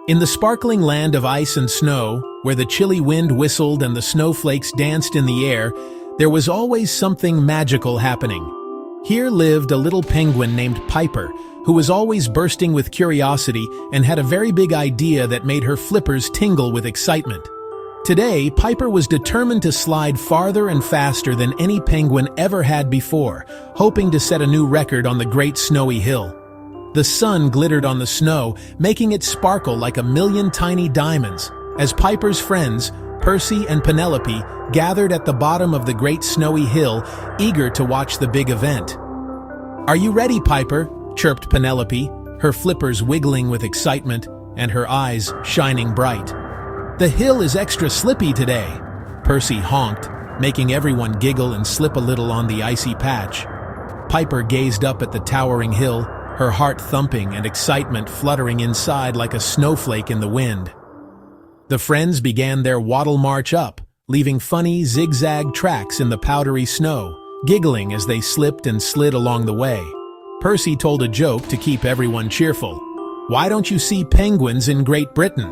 In the sparkling land of ice and snow, where the chilly wind whistled and the snowflakes danced in the air, there was always something magical happening. Here lived a little penguin named Piper, who was always bursting with curiosity and had a very big idea that made her flippers tingle with excitement. Today, Piper was determined to slide farther and faster than any penguin ever had before, hoping to set a new record on the great snowy hill. The sun glittered on the snow, making it sparkle like a million tiny diamonds, as Piper's friends, Percy and Penelope, gathered at the bottom of the great snowy hill, eager to watch the big event. "Are you ready, Piper?" chirped Penelope, her flippers wiggling with excitement and her eyes shining bright. "The hill is extra slippy today," Percy honked, making everyone giggle and slip a little on the icy patch. Piper gazed up at the towering hill, her heart thumping and excitement fluttering inside like a snowflake in the wind. The friends began their waddle march up, leaving funny zigzag tracks in the powdery snow, giggling as they slipped and slid along the way. Percy told a joke to keep everyone cheerful. "Why don't you see penguins in Great Britain?"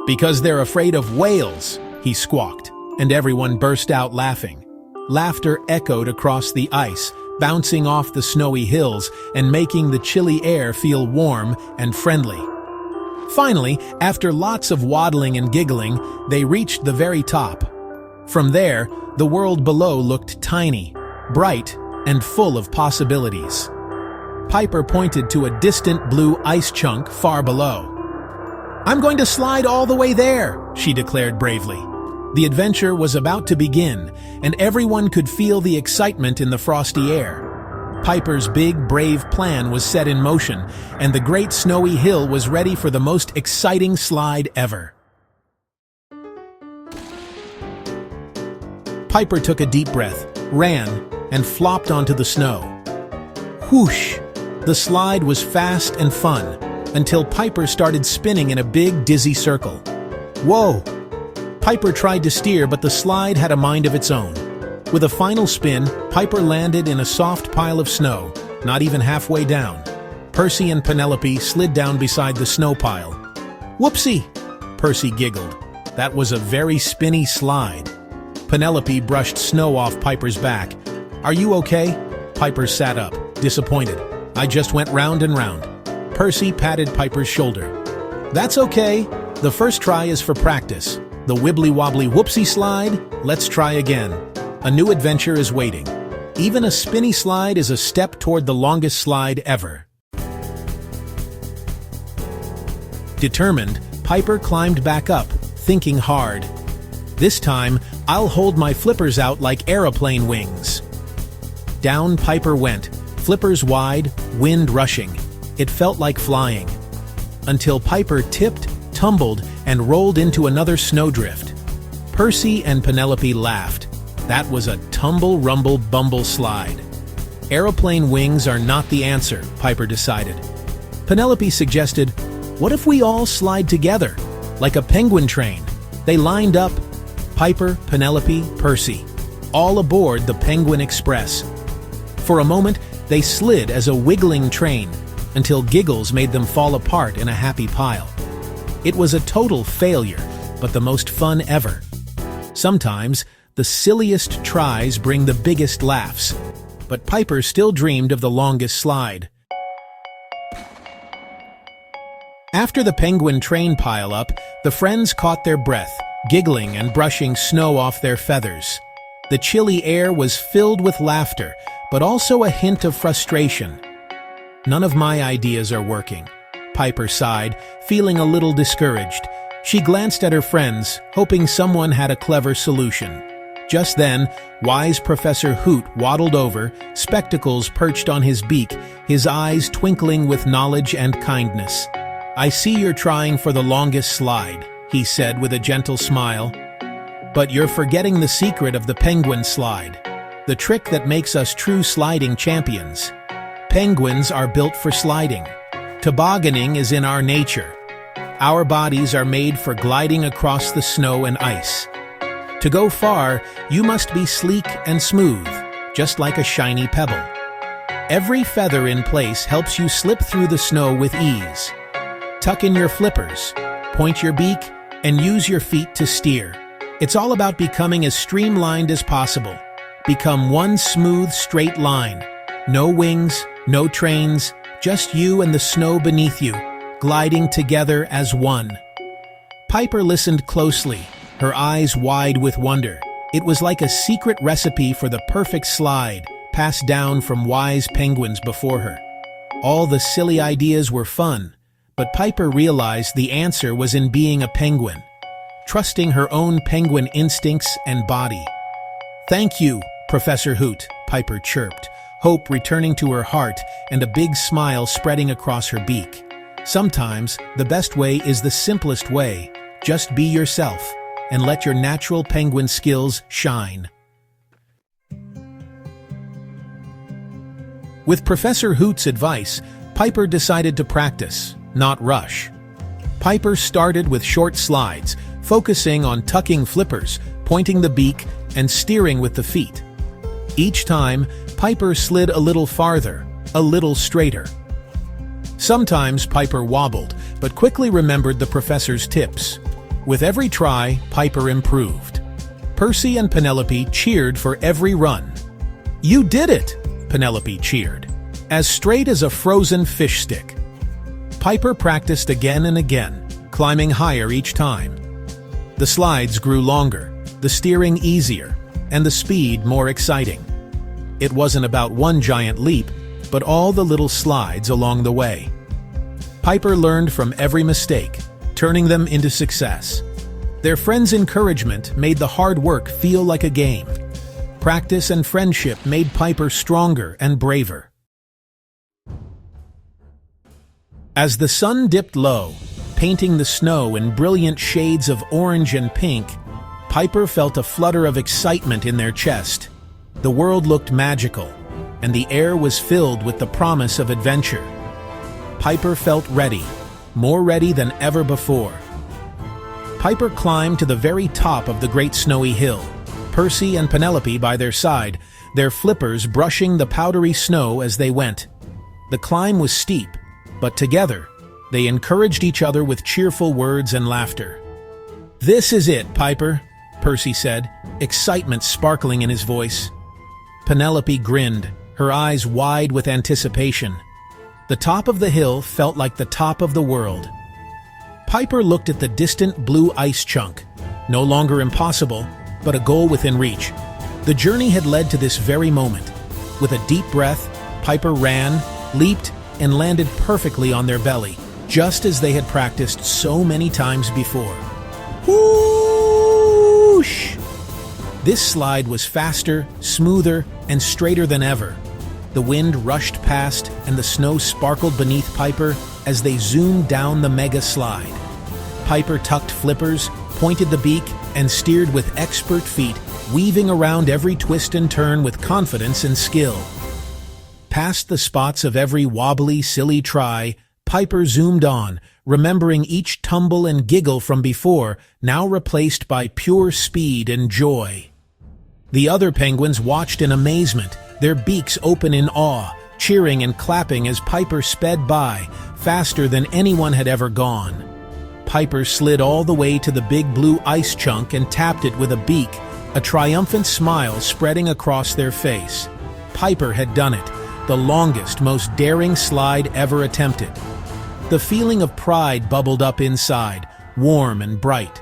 "Because they're afraid of whales," he squawked, and everyone burst out laughing. Laughter echoed across the ice, bouncing off the snowy hills and making the chilly air feel warm and friendly. Finally, after lots of waddling and giggling, they reached the very top. From there, the world below looked tiny, bright, and full of possibilities. Piper pointed to a distant blue ice chunk far below. "I'm going to slide all the way there," she declared bravely. The adventure was about to begin, and everyone could feel the excitement in the frosty air. Piper's big, brave plan was set in motion, and the great snowy hill was ready for the most exciting slide ever. Piper took a deep breath, ran, and flopped onto the snow. Whoosh! The slide was fast and fun, until Piper started spinning in a big, dizzy circle. Whoa! Piper tried to steer, but the slide had a mind of its own. With a final spin, Piper landed in a soft pile of snow, not even halfway down. Percy and Penelope slid down beside the snow pile. "Whoopsie!" Percy giggled. That was a very spinny slide. Penelope brushed snow off Piper's back. "Are you okay?" Piper sat up, disappointed. "I just went round and round." Percy patted Piper's shoulder. "That's okay. The first try is for practice. The wibbly-wobbly whoopsie slide, let's try again. A new adventure is waiting. Even a spinny slide is a step toward the longest slide ever." Determined, Piper climbed back up, thinking hard. "This time, I'll hold my flippers out like aeroplane wings." Down Piper went, flippers wide, wind rushing. It felt like flying. Until Piper tipped, tumbled, and rolled into another snowdrift. Percy and Penelope laughed. That was a tumble-rumble-bumble slide. Aeroplane wings are not the answer, Piper decided. Penelope suggested, "What if we all slide together, like a penguin train?" They lined up, Piper, Penelope, Percy, all aboard the Penguin Express. For a moment, they slid as a wiggling train, until giggles made them fall apart in a happy pile. It was a total failure, but the most fun ever. Sometimes, the silliest tries bring the biggest laughs, but Piper still dreamed of the longest slide. After the penguin train pile-up, the friends caught their breath, giggling and brushing snow off their feathers. The chilly air was filled with laughter, but also a hint of frustration. "None of my ideas are working," Piper sighed, feeling a little discouraged. She glanced at her friends, hoping someone had a clever solution. Just then, wise Professor Hoot waddled over, spectacles perched on his beak, his eyes twinkling with knowledge and kindness. "I see you're trying for the longest slide," he said with a gentle smile. "But you're forgetting the secret of the penguin slide, the trick that makes us true sliding champions. Penguins are built for sliding. Tobogganing is in our nature. Our bodies are made for gliding across the snow and ice. To go far, you must be sleek and smooth, just like a shiny pebble. Every feather in place helps you slip through the snow with ease. Tuck in your flippers. Point your beak and use your feet to steer. It's all about becoming as streamlined as possible. Become one smooth, straight line. No wings, no trains, just you and the snow beneath you, gliding together as one. Piper listened closely, her eyes wide with wonder. It was like a secret recipe for the perfect slide, passed down from wise penguins before her. All the silly ideas were fun, but Piper realized the answer was in being a penguin, trusting her own penguin instincts and body. "Thank you, Professor Hoot," Piper chirped, hope returning to her heart and a big smile spreading across her beak. Sometimes, the best way is the simplest way. Just be yourself and let your natural penguin skills shine. With Professor Hoot's advice, Piper decided to practice, not rush. Piper started with short slides, focusing on tucking flippers, pointing the beak, and steering with the feet. Each time, Piper slid a little farther, a little straighter. Sometimes Piper wobbled, but quickly remembered the professor's tips. With every try, Piper improved. Percy and Penelope cheered for every run. "You did it!" Penelope cheered. "As straight as a frozen fish stick." Piper practiced again and again, climbing higher each time. The slides grew longer, the steering easier, and the speed more exciting. It wasn't about one giant leap, but all the little slides along the way. Piper learned from every mistake, turning them into success. Their friends' encouragement made the hard work feel like a game. Practice and friendship made Piper stronger and braver. As the sun dipped low, painting the snow in brilliant shades of orange and pink, Piper felt a flutter of excitement in their chest. The world looked magical, and the air was filled with the promise of adventure. Piper felt ready, more ready than ever before. Piper climbed to the very top of the great snowy hill, Percy and Penelope by their side, their flippers brushing the powdery snow as they went. The climb was steep, but together, they encouraged each other with cheerful words and laughter. "This is it, Piper," Percy said, excitement sparkling in his voice. Penelope grinned, her eyes wide with anticipation. The top of the hill felt like the top of the world. Piper looked at the distant blue ice chunk, no longer impossible, but a goal within reach. The journey had led to this very moment. With a deep breath, Piper ran, leaped, and landed perfectly on their belly, just as they had practiced so many times before. Whoosh! This slide was faster, smoother, and straighter than ever. The wind rushed past and the snow sparkled beneath Piper as they zoomed down the mega slide. Piper tucked flippers, pointed the beak, and steered with expert feet, weaving around every twist and turn with confidence and skill. Past the spots of every wobbly, silly try, Piper zoomed on, remembering each tumble and giggle from before, now replaced by pure speed and joy. The other penguins watched in amazement, their beaks open in awe, cheering and clapping as Piper sped by, faster than anyone had ever gone. Piper slid all the way to the big blue ice chunk and tapped it with a beak, a triumphant smile spreading across their face. Piper had done it, the longest, most daring slide ever attempted. The feeling of pride bubbled up inside, warm and bright.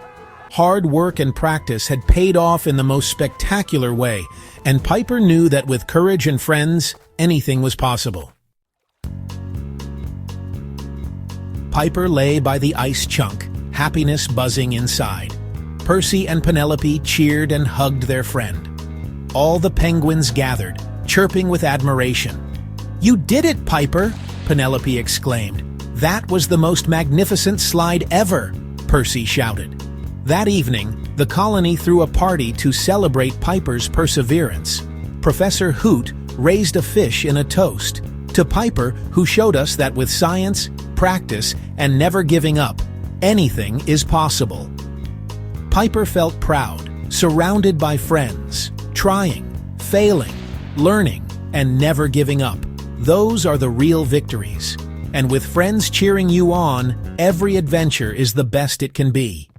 Hard work and practice had paid off in the most spectacular way, and Piper knew that with courage and friends, anything was possible. Piper lay by the ice chunk, happiness buzzing inside. Percy and Penelope cheered and hugged their friend. All the penguins gathered, chirping with admiration. "You did it, Piper!" Penelope exclaimed. "That was the most magnificent slide ever!" Percy shouted. That evening, the colony threw a party to celebrate Piper's perseverance. Professor Hoot raised a fish in a toast to Piper, who showed us that with science, practice, and never giving up, anything is possible. Piper felt proud, surrounded by friends, trying, failing, learning, and never giving up. Those are the real victories. And with friends cheering you on, every adventure is the best it can be.